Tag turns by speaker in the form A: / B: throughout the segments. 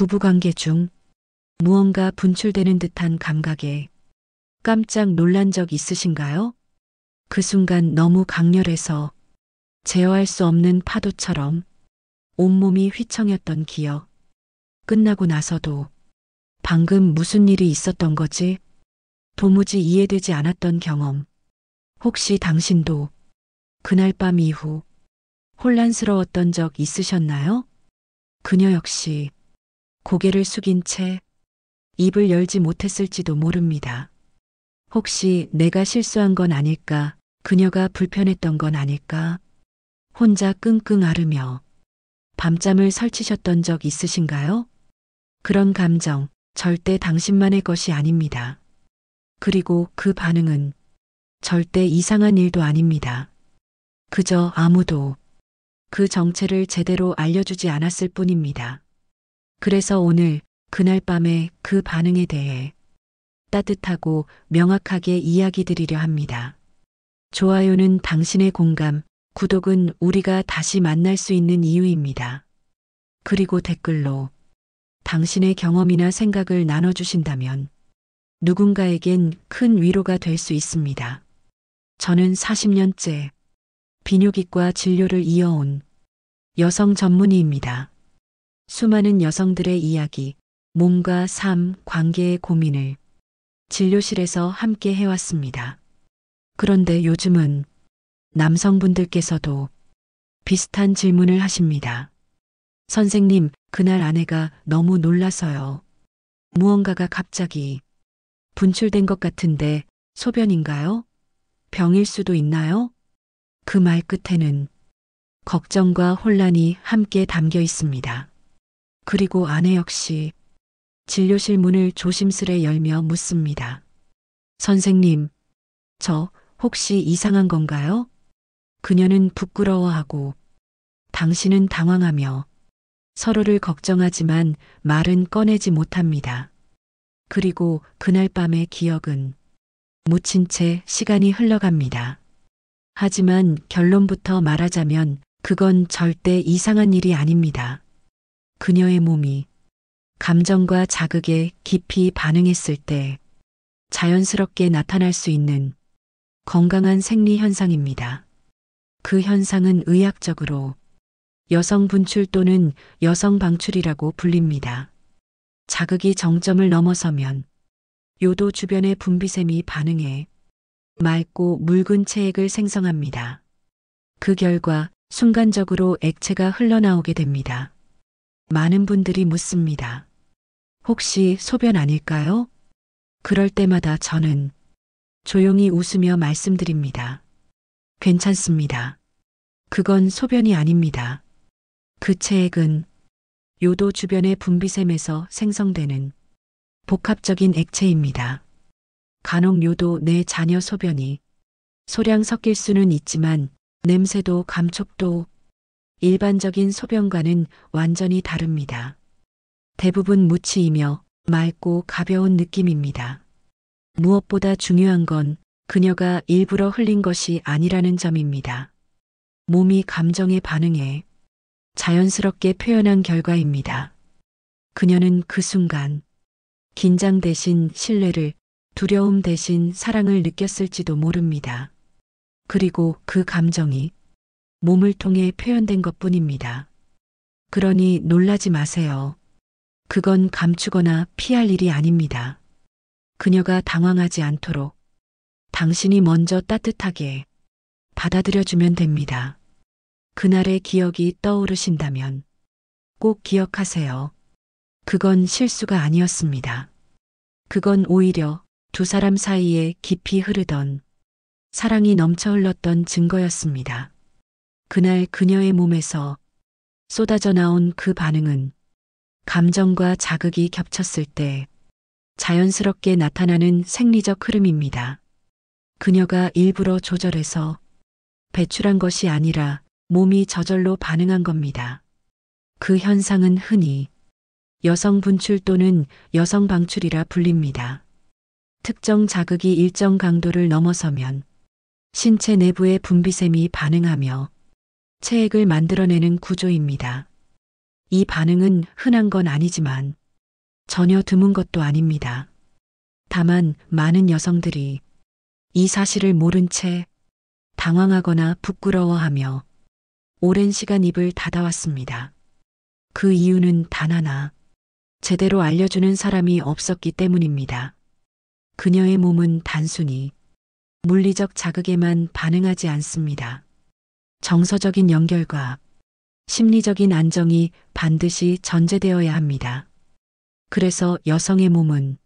A: 부부관계 중 무언가 분출되는 듯한 감각에 깜짝 놀란 적 있으신가요? 그 순간 너무 강렬해서 제어할 수 없는 파도처럼 온몸이 휘청였던 기억. 끝나고 나서도 방금 무슨 일이 있었던 거지? 도무지 이해되지 않았던 경험. 혹시 당신도 그날 밤 이후 혼란스러웠던 적 있으셨나요? 그녀 역시 고개를 숙인 채 입을 열지 못했을지도 모릅니다. 혹시 내가 실수한 건 아닐까? 그녀가 불편했던 건 아닐까? 혼자 끙끙 앓으며 밤잠을 설치셨던 적 있으신가요? 그런 감정 절대 당신만의 것이 아닙니다. 그리고 그 반응은 절대 이상한 일도 아닙니다. 그저 아무도 그 정체를 제대로 알려주지 않았을 뿐입니다. 그래서 오늘 그날 밤의 그 반응에 대해 따뜻하고 명확하게 이야기 드리려 합니다. 좋아요는 당신의 공감, 구독은 우리가 다시 만날 수 있는 이유입니다. 그리고 댓글로 당신의 경험이나 생각을 나눠주신다면 누군가에겐 큰 위로가 될 수 있습니다. 저는 40년째 비뇨기과 진료를 이어온 여성 전문의입니다. 수많은 여성들의 이야기, 몸과 삶, 관계의 고민을 진료실에서 함께 해왔습니다. 그런데 요즘은 남성분들께서도 비슷한 질문을 하십니다. 선생님, 그날 아내가 너무 놀라서요. 무언가가 갑자기 분출된 것 같은데 소변인가요? 병일 수도 있나요? 그 말 끝에는 걱정과 혼란이 함께 담겨 있습니다. 그리고 아내 역시 진료실 문을 조심스레 열며 묻습니다. 선생님, 저 혹시 이상한 건가요? 그녀는 부끄러워하고 당신은 당황하며 서로를 걱정하지만 말은 꺼내지 못합니다. 그리고 그날 밤의 기억은 묻힌 채 시간이 흘러갑니다. 하지만 결론부터 말하자면 그건 절대 이상한 일이 아닙니다. 그녀의 몸이 감정과 자극에 깊이 반응했을 때 자연스럽게 나타날 수 있는 건강한 생리 현상입니다. 그 현상은 의학적으로 여성 분출 또는 여성 방출이라고 불립니다. 자극이 정점을 넘어서면 요도 주변의 분비샘이 반응해 맑고 묽은 체액을 생성합니다. 그 결과 순간적으로 액체가 흘러나오게 됩니다. 많은 분들이 묻습니다. 혹시 소변 아닐까요? 그럴 때마다 저는 조용히 웃으며 말씀드립니다. 괜찮습니다. 그건 소변이 아닙니다. 그 체액은 요도 주변의 분비샘에서 생성되는 복합적인 액체입니다. 간혹 요도 내 자녀 소변이 소량 섞일 수는 있지만 냄새도 감촉도 일반적인 소변과는 완전히 다릅니다. 대부분 무치이며 맑고 가벼운 느낌입니다. 무엇보다 중요한 건 그녀가 일부러 흘린 것이 아니라는 점입니다. 몸이 감정에 반응해 자연스럽게 표현한 결과입니다. 그녀는 그 순간 긴장 대신 신뢰를, 두려움 대신 사랑을 느꼈을지도 모릅니다. 그리고 그 감정이 몸을 통해 표현된 것뿐입니다. 그러니 놀라지 마세요. 그건 감추거나 피할 일이 아닙니다. 그녀가 당황하지 않도록 당신이 먼저 따뜻하게 받아들여주면 됩니다. 그날의 기억이 떠오르신다면 꼭 기억하세요. 그건 실수가 아니었습니다. 그건 오히려 두 사람 사이에 깊이 흐르던 사랑이 넘쳐 흘렀던 증거였습니다. 그날 그녀의 몸에서 쏟아져 나온 그 반응은 감정과 자극이 겹쳤을 때 자연스럽게 나타나는 생리적 흐름입니다. 그녀가 일부러 조절해서 배출한 것이 아니라 몸이 저절로 반응한 겁니다. 그 현상은 흔히 여성 분출 또는 여성 방출이라 불립니다. 특정 자극이 일정 강도를 넘어서면 신체 내부의 분비샘이 반응하며 체액을 만들어내는 구조입니다. 이 반응은 흔한 건 아니지만 전혀 드문 것도 아닙니다. 다만 많은 여성들이 이 사실을 모른 채 당황하거나 부끄러워하며 오랜 시간 입을 닫아왔습니다. 그 이유는 단 하나, 제대로 알려주는 사람이 없었기 때문입니다. 그녀의 몸은 단순히 물리적 자극에만 반응하지 않습니다. 정서적인 연결과 심리적인 안정이 반드시 전제되어야 합니다. 그래서 여성의 몸은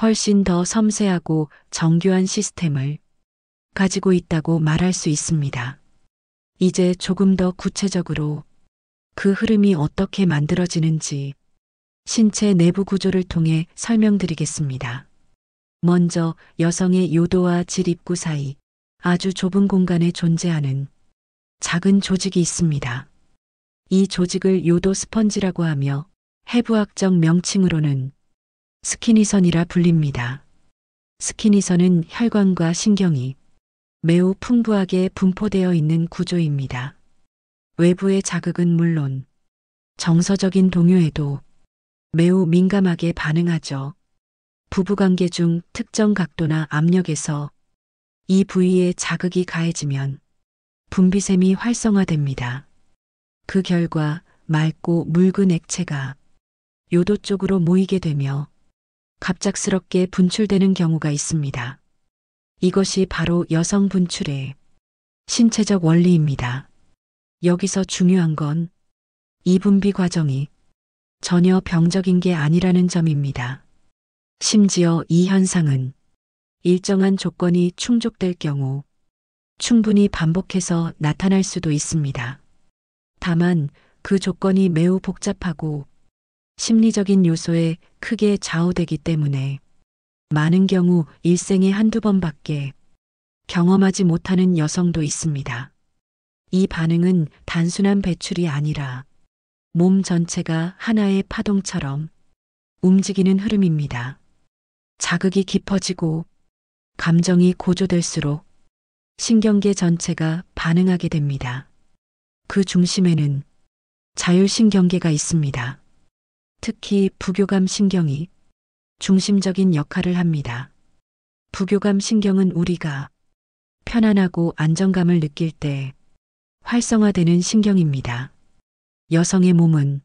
A: 훨씬 더 섬세하고 정교한 시스템을 가지고 있다고 말할 수 있습니다. 이제 조금 더 구체적으로 그 흐름이 어떻게 만들어지는지 신체 내부 구조를 통해 설명드리겠습니다. 먼저 여성의 요도와 질 입구 사이 아주 좁은 공간에 존재하는 작은 조직이 있습니다. 이 조직을 요도 스펀지라고 하며 해부학적 명칭으로는 스키니선이라 불립니다. 스키니선은 혈관과 신경이 매우 풍부하게 분포되어 있는 구조입니다. 외부의 자극은 물론 정서적인 동요에도 매우 민감하게 반응하죠. 부부관계 중 특정 각도나 압력에서 이 부위에 자극이 가해지면 분비샘이 활성화됩니다. 그 결과 맑고 묽은 액체가 요도 쪽으로 모이게 되며 갑작스럽게 분출되는 경우가 있습니다. 이것이 바로 여성 분출의 신체적 원리입니다. 여기서 중요한 건 이 분비 과정이 전혀 병적인 게 아니라는 점입니다. 심지어 이 현상은 일정한 조건이 충족될 경우 충분히 반복해서 나타날 수도 있습니다. 다만 그 조건이 매우 복잡하고 심리적인 요소에 크게 좌우되기 때문에 많은 경우 일생에 한두 번밖에 경험하지 못하는 여성도 있습니다. 이 반응은 단순한 배출이 아니라 몸 전체가 하나의 파동처럼 움직이는 흐름입니다. 자극이 깊어지고 감정이 고조될수록 신경계 전체가 반응하게 됩니다. 그 중심에는 자율신경계가 있습니다. 특히 부교감 신경이 중심적인 역할을 합니다. 부교감 신경은 우리가 편안하고 안정감을 느낄 때 활성화되는 신경입니다. 여성의 몸은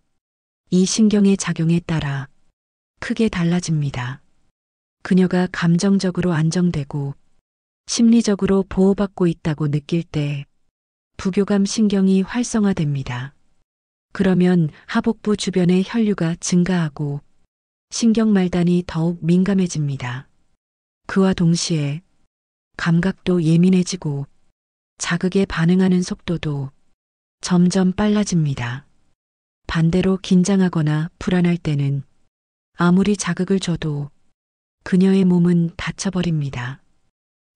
A: 이 신경의 작용에 따라 크게 달라집니다. 그녀가 감정적으로 안정되고 심리적으로 보호받고 있다고 느낄 때 부교감 신경이 활성화됩니다. 그러면 하복부 주변의 혈류가 증가하고 신경말단이 더욱 민감해집니다. 그와 동시에 감각도 예민해지고 자극에 반응하는 속도도 점점 빨라집니다. 반대로 긴장하거나 불안할 때는 아무리 자극을 줘도 그녀의 몸은 닫혀버립니다.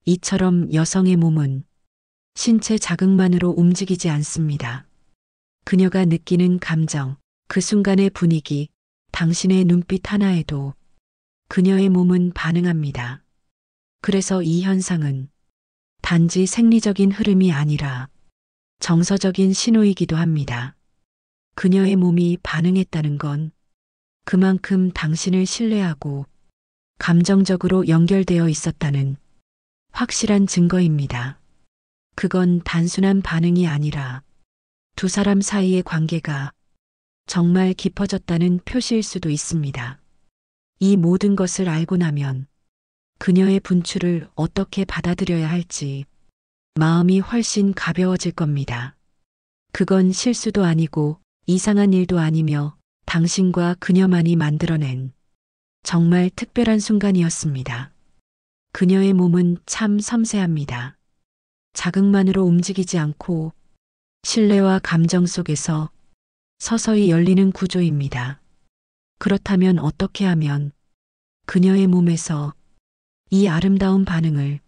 A: 이처럼 여성의 몸은 신체 자극만으로 움직이지 않습니다. 그녀가 느끼는 감정, 그 순간의 분위기, 당신의 눈빛 하나에도 그녀의 몸은 반응합니다. 그래서 이 현상은 단지 생리적인 흐름이 아니라 정서적인 신호이기도 합니다. 그녀의 몸이 반응했다는 건 그만큼 당신을 신뢰하고 감정적으로 연결되어 있었다는 확실한 증거입니다. 그건 단순한 반응이 아니라 두 사람 사이의 관계가 정말 깊어졌다는 표시일 수도 있습니다. 이 모든 것을 알고 나면 그녀의 분출을 어떻게 받아들여야 할지 마음이 훨씬 가벼워질 겁니다. 그건 실수도 아니고 이상한 일도 아니며 당신과 그녀만이 만들어낸 정말 특별한 순간이었습니다. 그녀의 몸은 참 섬세합니다. 자극만으로 움직이지 않고 신뢰와 감정 속에서 서서히 열리는 구조입니다. 그렇다면 어떻게 하면 그녀의 몸에서 이 아름다운 반응을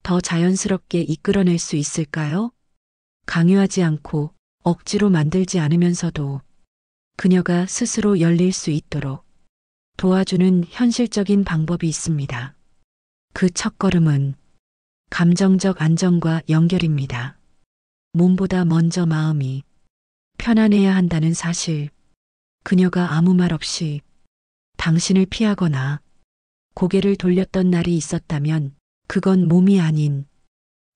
A: 더 자연스럽게 이끌어낼 수 있을까요? 강요하지 않고 억지로 만들지 않으면서도 그녀가 스스로 열릴 수 있도록 도와주는 현실적인 방법이 있습니다. 그 첫걸음은 감정적 안정과 연결입니다. 몸보다 먼저 마음이 편안해야 한다는 사실, 그녀가 아무 말 없이 당신을 피하거나 고개를 돌렸던 날이 있었다면 그건 몸이 아닌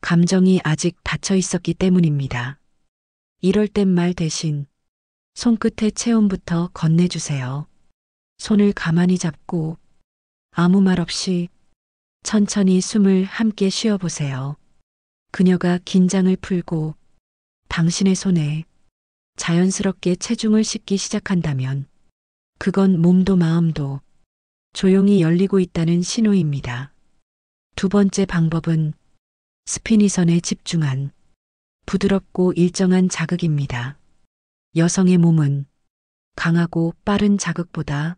A: 감정이 아직 닫혀 있었기 때문입니다. 이럴 땐 말 대신 손끝에 체온부터 건네주세요. 손을 가만히 잡고 아무 말 없이 천천히 숨을 함께 쉬어보세요. 그녀가 긴장을 풀고 당신의 손에 자연스럽게 체중을 싣기 시작한다면 그건 몸도 마음도 조용히 열리고 있다는 신호입니다. 두 번째 방법은 스피니선에 집중한 부드럽고 일정한 자극입니다. 여성의 몸은 강하고 빠른 자극보다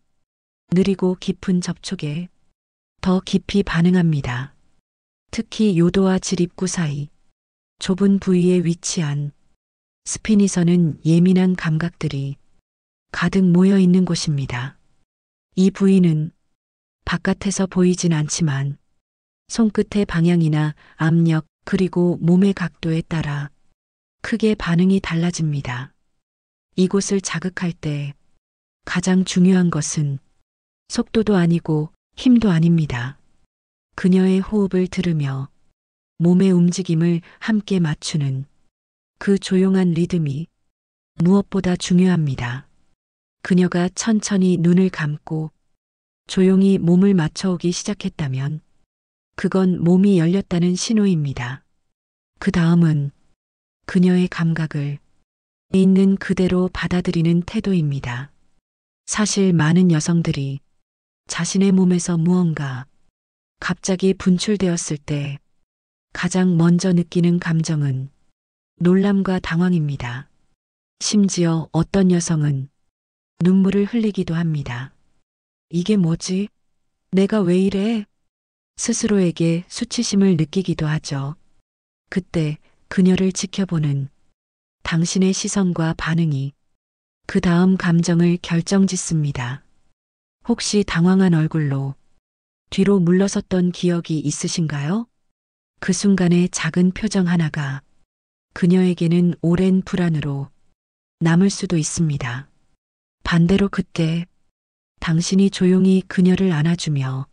A: 느리고 깊은 접촉에 더 깊이 반응합니다. 특히 요도와 질입구 사이 좁은 부위에 위치한 스피니선은 예민한 감각들이 가득 모여 있는 곳입니다. 이 부위는 바깥에서 보이진 않지만 손끝의 방향이나 압력 그리고 몸의 각도에 따라 크게 반응이 달라집니다. 이곳을 자극할 때 가장 중요한 것은 속도도 아니고 힘도 아닙니다. 그녀의 호흡을 들으며 몸의 움직임을 함께 맞추는 그 조용한 리듬이 무엇보다 중요합니다. 그녀가 천천히 눈을 감고 조용히 몸을 맞춰오기 시작했다면 그건 몸이 열렸다는 신호입니다. 그 다음은 그녀의 감각을 있는 그대로 받아들이는 태도입니다. 사실 많은 여성들이 자신의 몸에서 무언가 갑자기 분출되었을 때 가장 먼저 느끼는 감정은 놀람과 당황입니다. 심지어 어떤 여성은 눈물을 흘리기도 합니다. 이게 뭐지? 내가 왜 이래? 스스로에게 수치심을 느끼기도 하죠. 그때 그녀를 지켜보는 당신의 시선과 반응이 그 다음 감정을 결정짓습니다. 혹시 당황한 얼굴로 뒤로 물러섰던 기억이 있으신가요? 그 순간의 작은 표정 하나가 그녀에게는 오랜 불안으로 남을 수도 있습니다. 반대로 그때 당신이 조용히 그녀를 안아주며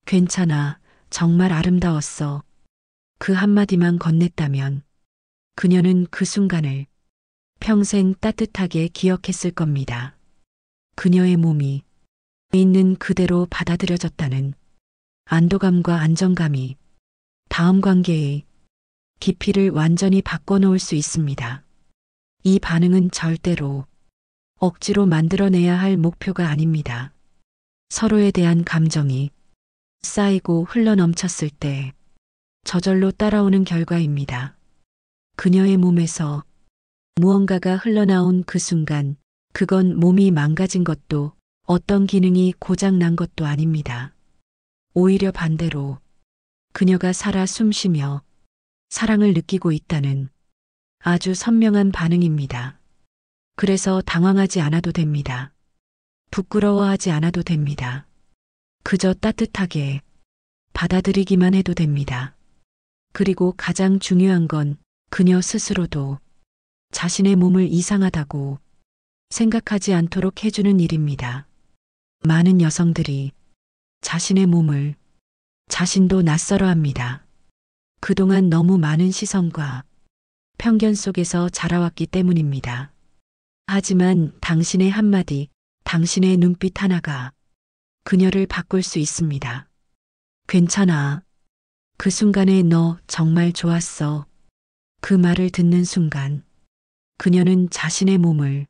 A: 괜찮아, 정말 아름다웠어. 그 한마디만 건넸다면 그녀는 그 순간을 평생 따뜻하게 기억했을 겁니다. 그녀의 몸이 있는 그대로 받아들여졌다는 안도감과 안정감이 다음 관계의 깊이를 완전히 바꿔놓을 수 있습니다. 이 반응은 절대로 억지로 만들어내야 할 목표가 아닙니다. 서로에 대한 감정이 쌓이고 흘러넘쳤을 때 저절로 따라오는 결과입니다. 그녀의 몸에서 무언가가 흘러나온 그 순간 그건 몸이 망가진 것도 어떤 기능이 고장난 것도 아닙니다. 오히려 반대로 그녀가 살아 숨쉬며 사랑을 느끼고 있다는 아주 선명한 반응입니다. 그래서 당황하지 않아도 됩니다. 부끄러워하지 않아도 됩니다. 그저 따뜻하게 받아들이기만 해도 됩니다. 그리고 가장 중요한 건 그녀 스스로도 자신의 몸을 이상하다고 생각하지 않도록 해주는 일입니다. 많은 여성들이 자신의 몸을 자신도 낯설어 합니다. 그동안 너무 많은 시선과 편견 속에서 자라왔기 때문입니다. 하지만 당신의 한마디, 당신의 눈빛 하나가 그녀를 바꿀 수 있습니다. 괜찮아. 그 순간에 너 정말 좋았어. 그 말을 듣는 순간 그녀는 자신의 몸을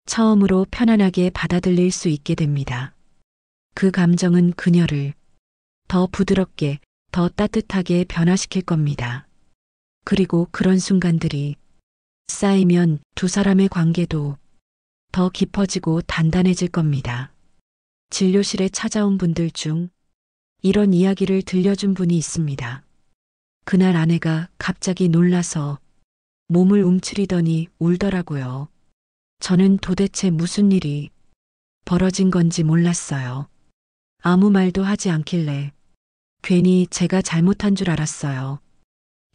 A: 처음으로 편안하게 받아들일 수 있게 됩니다. 그 감정은 그녀를 더 부드럽게, 더 따뜻하게 변화시킬 겁니다. 그리고 그런 순간들이 쌓이면 두 사람의 관계도 더 깊어지고 단단해질 겁니다. 진료실에 찾아온 분들 중 이런 이야기를 들려준 분이 있습니다. 그날 아내가 갑자기 놀라서 몸을 움츠리더니 울더라고요. 저는 도대체 무슨 일이 벌어진 건지 몰랐어요. 아무 말도 하지 않길래 괜히 제가 잘못한 줄 알았어요.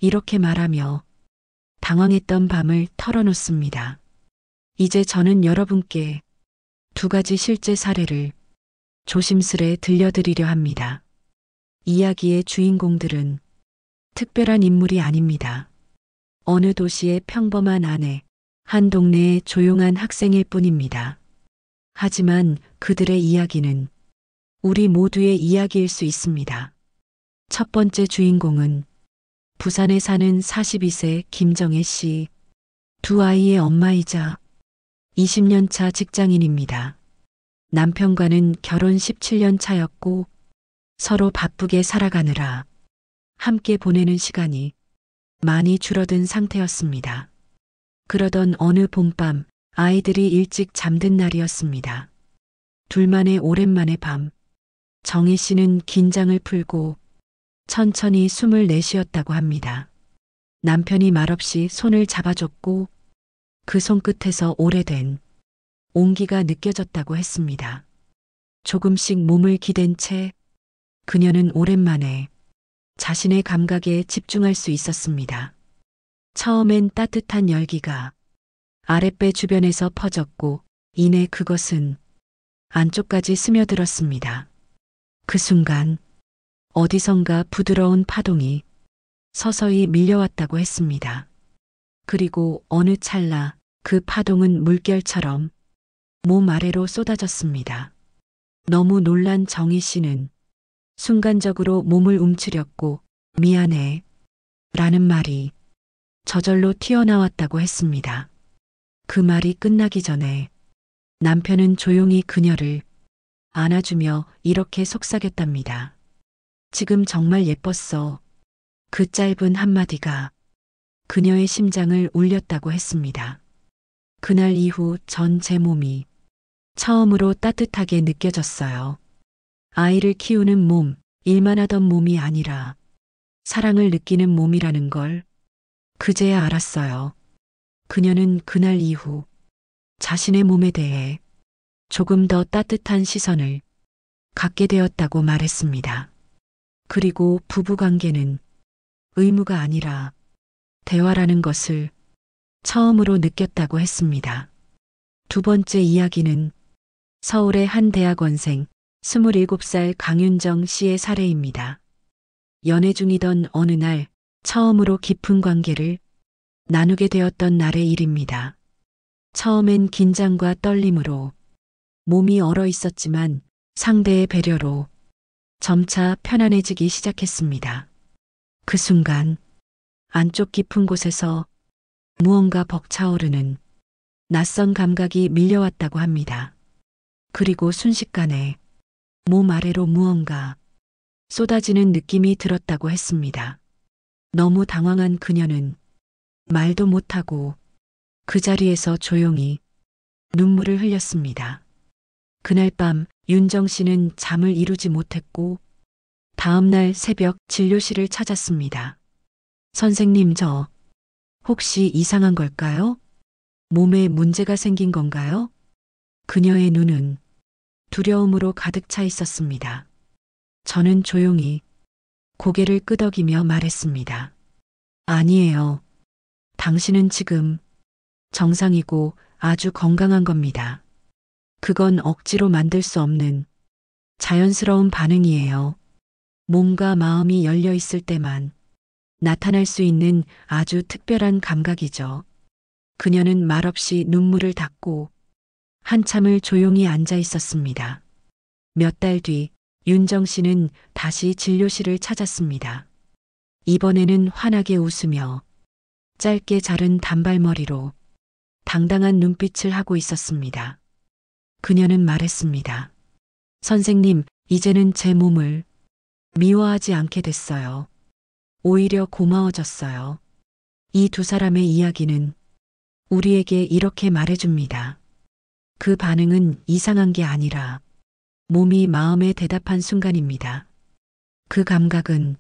A: 이렇게 말하며 당황했던 밤을 털어놓습니다. 이제 저는 여러분께 두 가지 실제 사례를 조심스레 들려드리려 합니다. 이야기의 주인공들은 특별한 인물이 아닙니다. 어느 도시의 평범한 아내, 한 동네의 조용한 학생일 뿐입니다. 하지만 그들의 이야기는 우리 모두의 이야기일 수 있습니다. 첫 번째 주인공은 부산에 사는 42세 김정혜 씨, 두 아이의 엄마이자 20년 차 직장인입니다. 남편과는 결혼 17년 차였고 서로 바쁘게 살아가느라 함께 보내는 시간이 많이 줄어든 상태였습니다. 그러던 어느 봄밤 아이들이 일찍 잠든 날이었습니다. 둘만의 오랜만의 밤, 정희 씨는 긴장을 풀고 천천히 숨을 내쉬었다고 합니다. 남편이 말없이 손을 잡아줬고 그 손끝에서 오래된 온기가 느껴졌다고 했습니다. 조금씩 몸을 기댄 채 그녀는 오랜만에 자신의 감각에 집중할 수 있었습니다. 처음엔 따뜻한 열기가 아랫배 주변에서 퍼졌고 이내 그것은 안쪽까지 스며들었습니다. 그 순간 어디선가 부드러운 파동이 서서히 밀려왔다고 했습니다. 그리고 어느 찰나 그 파동은 물결처럼 몸 아래로 쏟아졌습니다. 너무 놀란 정희 씨는 순간적으로 몸을 움츠렸고 미안해 라는 말이 저절로 튀어나왔다고 했습니다. 그 말이 끝나기 전에 남편은 조용히 그녀를 안아주며 이렇게 속삭였답니다. 지금 정말 예뻤어. 그 짧은 한마디가 그녀의 심장을 울렸다고 했습니다. 그날 이후 전 제 몸이 처음으로 따뜻하게 느껴졌어요. 아이를 키우는 몸, 일만 하던 몸이 아니라 사랑을 느끼는 몸이라는 걸 그제야 알았어요. 그녀는 그날 이후 자신의 몸에 대해 조금 더 따뜻한 시선을 갖게 되었다고 말했습니다. 그리고 부부 관계는 의무가 아니라 대화라는 것을 처음으로 느꼈다고 했습니다. 두 번째 이야기는 서울의 한 대학원생 27살 강윤정 씨의 사례입니다. 연애 중이던 어느 날 처음으로 깊은 관계를 나누게 되었던 날의 일입니다. 처음엔 긴장과 떨림으로 몸이 얼어 있었지만 상대의 배려로 점차 편안해지기 시작했습니다. 그 순간 안쪽 깊은 곳에서 무언가 벅차오르는 낯선 감각이 밀려왔다고 합니다. 그리고 순식간에 몸 아래로 무언가 쏟아지는 느낌이 들었다고 했습니다. 너무 당황한 그녀는 말도 못하고 그 자리에서 조용히 눈물을 흘렸습니다. 그날 밤 윤정 씨는 잠을 이루지 못했고 다음 날 새벽 진료실을 찾았습니다. 선생님, 저 혹시 이상한 걸까요? 몸에 문제가 생긴 건가요? 그녀의 눈은 두려움으로 가득 차 있었습니다. 저는 조용히 고개를 끄덕이며 말했습니다. 아니에요. 당신은 지금 정상이고 아주 건강한 겁니다. 그건 억지로 만들 수 없는 자연스러운 반응이에요. 몸과 마음이 열려 있을 때만 나타날 수 있는 아주 특별한 감각이죠. 그녀는 말없이 눈물을 닦고 한참을 조용히 앉아 있었습니다. 몇 달 뒤 윤정 씨는 다시 진료실을 찾았습니다. 이번에는 환하게 웃으며 짧게 자른 단발머리로 당당한 눈빛을 하고 있었습니다. 그녀는 말했습니다. 선생님, 이제는 제 몸을 미워하지 않게 됐어요. 오히려 고마워졌어요. 이 두 사람의 이야기는 우리에게 이렇게 말해줍니다. 그 반응은 이상한 게 아니라 몸이 마음에 대답한 순간입니다. 그 감각은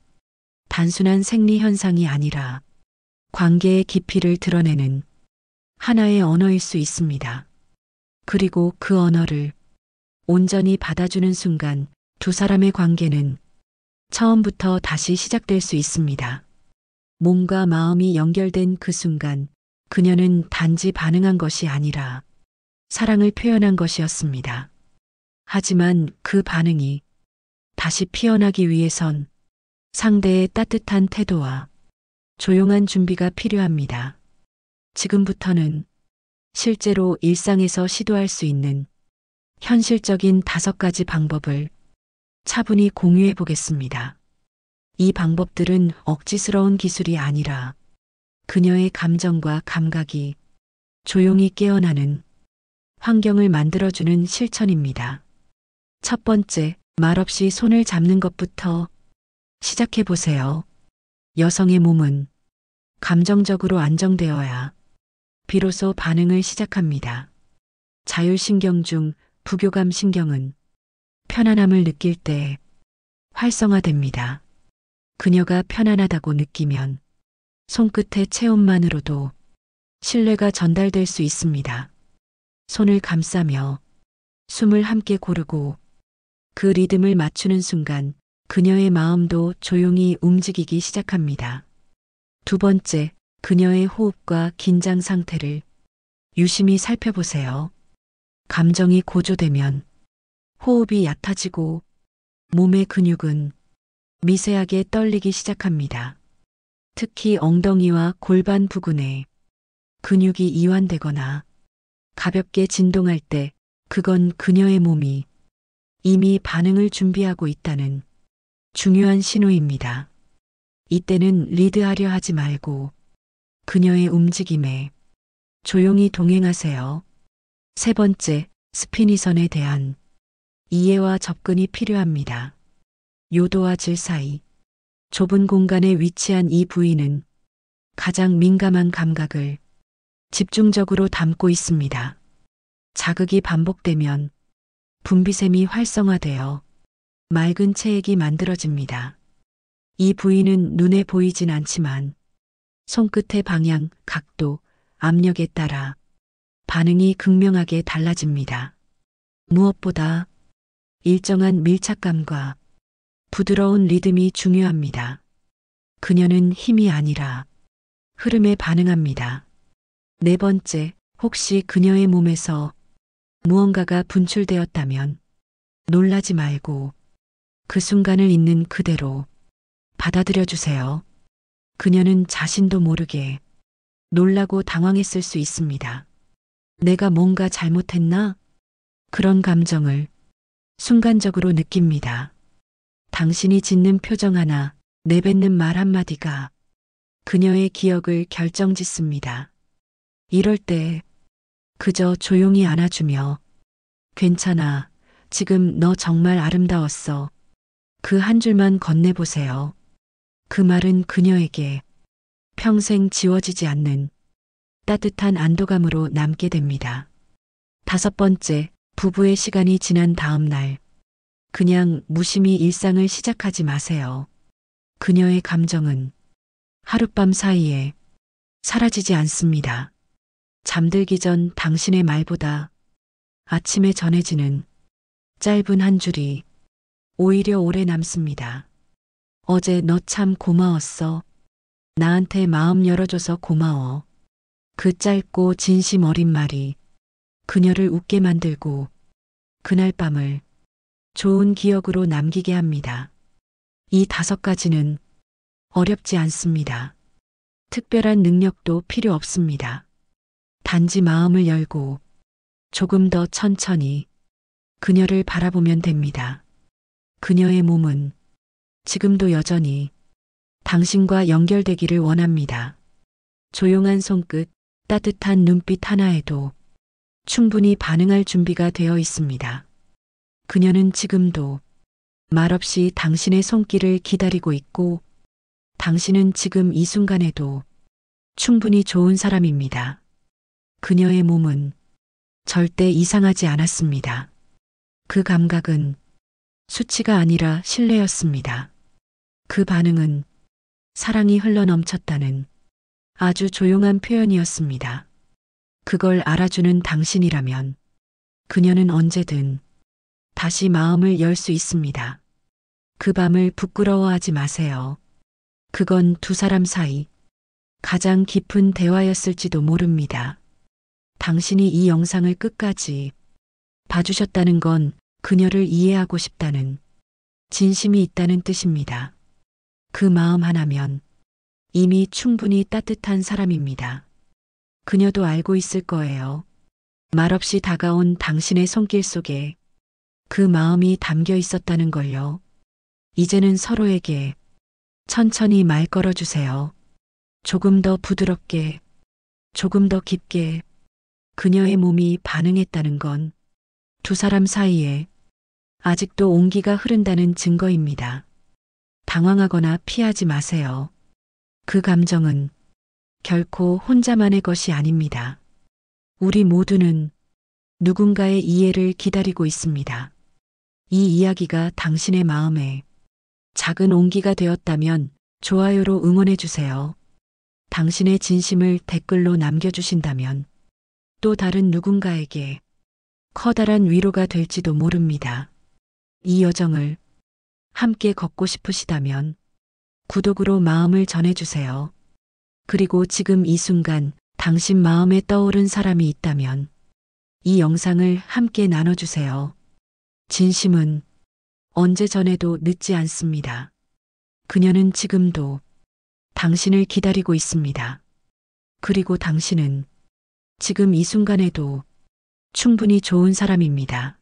A: 단순한 생리 현상이 아니라 관계의 깊이를 드러내는 하나의 언어일 수 있습니다. 그리고 그 언어를 온전히 받아주는 순간 두 사람의 관계는 처음부터 다시 시작될 수 있습니다. 몸과 마음이 연결된 그 순간 그녀는 단지 반응한 것이 아니라 사랑을 표현한 것이었습니다. 하지만 그 반응이 다시 피어나기 위해선 상대의 따뜻한 태도와 조용한 준비가 필요합니다. 지금부터는 실제로 일상에서 시도할 수 있는 현실적인 5가지 방법을 차분히 공유해 보겠습니다. 이 방법들은 억지스러운 기술이 아니라 그녀의 감정과 감각이 조용히 깨어나는 환경을 만들어주는 실천입니다. 첫 번째, 말없이 손을 잡는 것부터 시작해 보세요. 여성의 몸은 감정적으로 안정되어야 비로소 반응을 시작합니다. 자율신경 중 부교감 신경은 편안함을 느낄 때 활성화됩니다. 그녀가 편안하다고 느끼면 손끝의 체온만으로도 신뢰가 전달될 수 있습니다. 손을 감싸며 숨을 함께 고르고 그 리듬을 맞추는 순간 그녀의 마음도 조용히 움직이기 시작합니다. 두 번째, 그녀의 호흡과 긴장 상태를 유심히 살펴보세요. 감정이 고조되면 호흡이 얕아지고 몸의 근육은 미세하게 떨리기 시작합니다. 특히 엉덩이와 골반 부근에 근육이 이완되거나 가볍게 진동할 때 그건 그녀의 몸이 이미 반응을 준비하고 있다는 중요한 신호입니다. 이때는 리드하려 하지 말고 그녀의 움직임에 조용히 동행하세요. 세 번째, 스피니선에 대한 이해와 접근이 필요합니다. 요도와 질 사이 좁은 공간에 위치한 이 부위는 가장 민감한 감각을 집중적으로 담고 있습니다. 자극이 반복되면 분비샘이 활성화되어 맑은 체액이 만들어집니다. 이 부위는 눈에 보이진 않지만 손끝의 방향, 각도, 압력에 따라 반응이 극명하게 달라집니다. 무엇보다 일정한 밀착감과 부드러운 리듬이 중요합니다. 그녀는 힘이 아니라 흐름에 반응합니다. 네 번째, 혹시 그녀의 몸에서 무언가가 분출되었다면 놀라지 말고 그 순간을 있는 그대로 받아들여 주세요. 그녀는 자신도 모르게 놀라고 당황했을 수 있습니다. 내가 뭔가 잘못했나? 그런 감정을 순간적으로 느낍니다. 당신이 짓는 표정 하나, 내뱉는 말 한마디가 그녀의 기억을 결정짓습니다. 이럴 때 그저 조용히 안아주며 괜찮아, 지금 너 정말 아름다웠어. 그 한 줄만 건네보세요. 그 말은 그녀에게 평생 지워지지 않는 따뜻한 안도감으로 남게 됩니다. 다섯 번째, 부부의 시간이 지난 다음 날, 그냥 무심히 일상을 시작하지 마세요. 그녀의 감정은 하룻밤 사이에 사라지지 않습니다. 잠들기 전 당신의 말보다 아침에 전해지는 짧은 한 줄이 오히려 오래 남습니다. 어제 너 참 고마웠어. 나한테 마음 열어줘서 고마워. 그 짧고 진심 어린 말이 그녀를 웃게 만들고 그날 밤을 좋은 기억으로 남기게 합니다. 이 5가지는 어렵지 않습니다. 특별한 능력도 필요 없습니다. 단지 마음을 열고 조금 더 천천히 그녀를 바라보면 됩니다. 그녀의 몸은 지금도 여전히 당신과 연결되기를 원합니다. 조용한 손끝, 따뜻한 눈빛 하나에도 충분히 반응할 준비가 되어 있습니다. 그녀는 지금도 말없이 당신의 손길을 기다리고 있고 당신은 지금 이 순간에도 충분히 좋은 사람입니다. 그녀의 몸은 절대 이상하지 않았습니다. 그 감각은 수치가 아니라 신뢰였습니다. 그 반응은 사랑이 흘러넘쳤다는 아주 조용한 표현이었습니다. 그걸 알아주는 당신이라면 그녀는 언제든 다시 마음을 열 수 있습니다. 그 밤을 부끄러워하지 마세요. 그건 두 사람 사이 가장 깊은 대화였을지도 모릅니다. 당신이 이 영상을 끝까지 봐주셨다는 건 그녀를 이해하고 싶다는 진심이 있다는 뜻입니다. 그 마음 하나면 이미 충분히 따뜻한 사람입니다. 그녀도 알고 있을 거예요. 말없이 다가온 당신의 손길 속에 그 마음이 담겨 있었다는 걸요. 이제는 서로에게 천천히 말 걸어주세요. 조금 더 부드럽게, 조금 더 깊게. 그녀의 몸이 반응했다는 건 두 사람 사이에 아직도 온기가 흐른다는 증거입니다. 당황하거나 피하지 마세요. 그 감정은 결코 혼자만의 것이 아닙니다. 우리 모두는 누군가의 이해를 기다리고 있습니다. 이 이야기가 당신의 마음에 작은 온기가 되었다면 좋아요로 응원해 주세요. 당신의 진심을 댓글로 남겨주신다면 또 다른 누군가에게 커다란 위로가 될지도 모릅니다. 이 여정을 함께 걷고 싶으시다면 구독으로 마음을 전해주세요. 그리고 지금 이 순간 당신 마음에 떠오른 사람이 있다면 이 영상을 함께 나눠주세요. 진심은 언제 전해도 늦지 않습니다. 그녀는 지금도 당신을 기다리고 있습니다. 그리고 당신은 지금 이 순간에도 충분히 좋은 사람입니다.